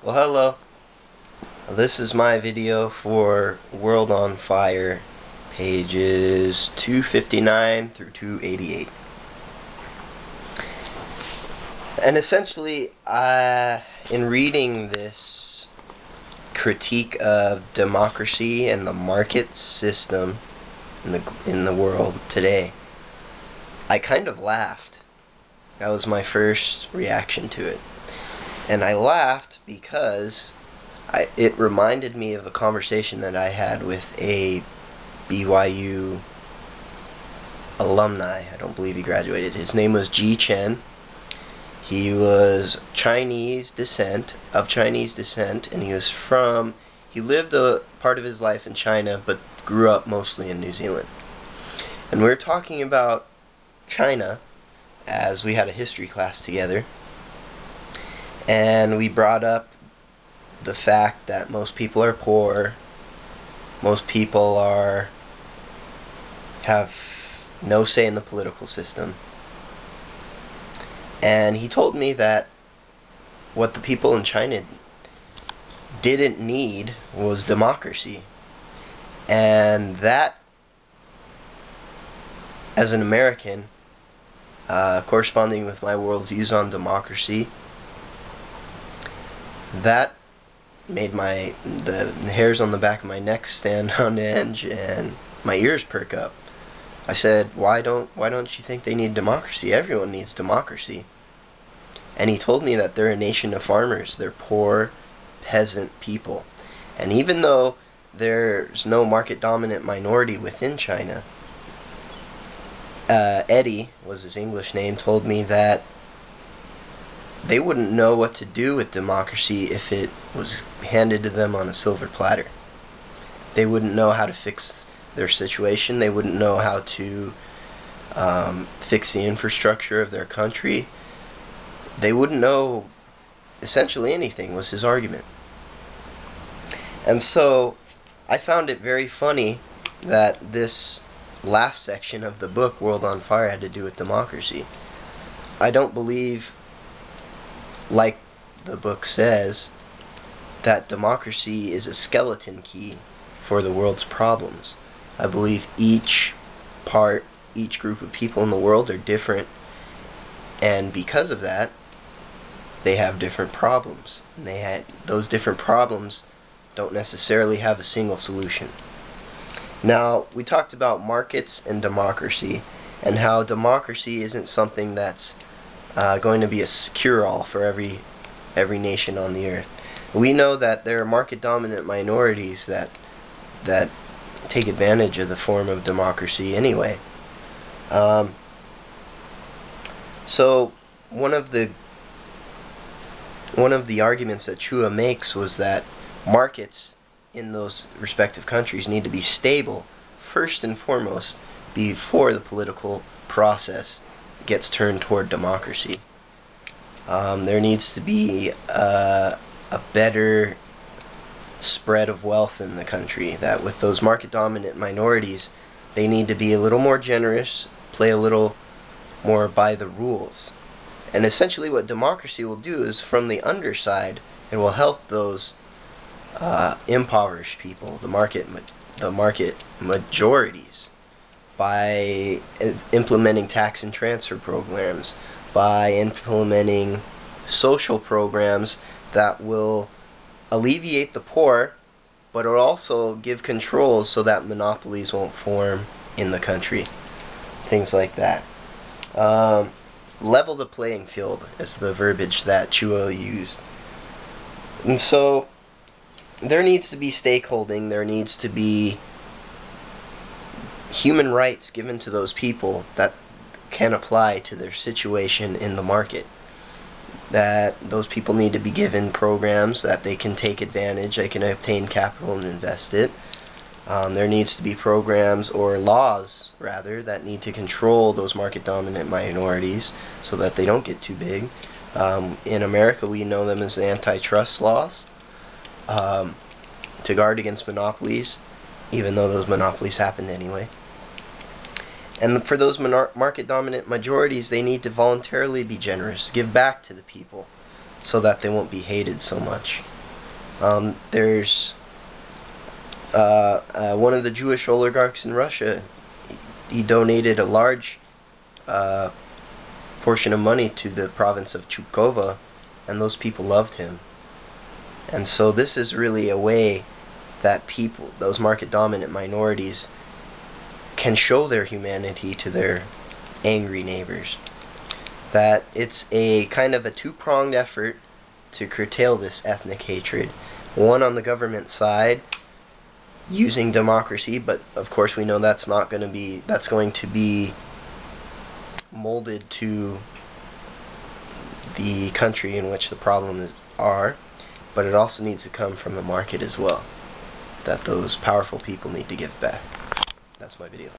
Well, hello. This is my video for World on Fire, pages 259 through 288. And essentially, in reading this critique of democracy and the market system in the world today, I kind of laughed. That was my first reaction to it. And I laughed because it reminded me of a conversation that I had with a BYU alumni. I don't believe he graduated. His name was Ji Chen. He was of Chinese descent, and he lived a part of his life in China, but grew up mostly in New Zealand. And we were talking about China as we had a history class together, and we brought up the fact that most people are poor, most people have no say in the political system. And he told me that what the people in China didn't need was democracy. And that, as an American, corresponding with my worldviews on democracy, that made the hairs on the back of my neck stand on edge and my ears perk up. I said, why don't you think they need democracy? Everyone needs democracy. And he told me that they're a nation of farmers. They're poor, peasant people. And even though there's no market dominant minority within China, Eddie was his English name, told me that they wouldn't know what to do with democracy if it was handed to them on a silver platter. They wouldn't know how to fix their situation. They wouldn't know how to fix the infrastructure of their country. They wouldn't know essentially anything, was his argument. And so I found it very funny that this last section of the book, World on Fire, had to do with democracy. I don't believe, like the book says, that democracy is a skeleton key for the world's problems. I believe each group of people in the world are different, and because of that, they have different problems. And those different problems don't necessarily have a single solution. Now, we talked about markets and democracy, and how democracy isn't something that's going to be a cure-all for every nation on the earth. We know that there are market-dominant minorities that take advantage of the form of democracy anyway. So one of the arguments that Chua makes was that markets in those respective countries need to be stable first and foremost before the political process gets turned toward democracy. There needs to be a better spread of wealth in the country, that with those market dominant minorities, they need to be a little more generous, play a little more by the rules. And essentially what democracy will do is, from the underside, it will help those impoverished people, the market majorities, by implementing tax and transfer programs, by implementing social programs that will alleviate the poor, but will also give controls so that monopolies won't form in the country. Things like that. Level the playing field is the verbiage that Chua used. And so there needs to be stakeholding, there needs to be human rights given to those people that can apply to their situation in the market. That those people need to be given programs that they can take advantage, they can obtain capital and invest it. There needs to be programs, or laws rather, that need to control those market dominant minorities so that they don't get too big. In America we know them as antitrust laws, to guard against monopolies, even though those monopolies happen anyway. And for those market dominant majorities, they need to voluntarily be generous, give back to the people, so that they won't be hated so much. There's one of the Jewish oligarchs in Russia. He donated a large portion of money to the province of Chukovo, and those people loved him. And so this is really a way that people, those market-dominant minorities, can show their humanity to their angry neighbors. That it's a kind of a two-pronged effort to curtail this ethnic hatred. One on the government side, using democracy, but of course we know that's not going to be, that's going to be molded to the country in which the problems are, but it also needs to come from the market as well, that those powerful people need to give back. That's my video.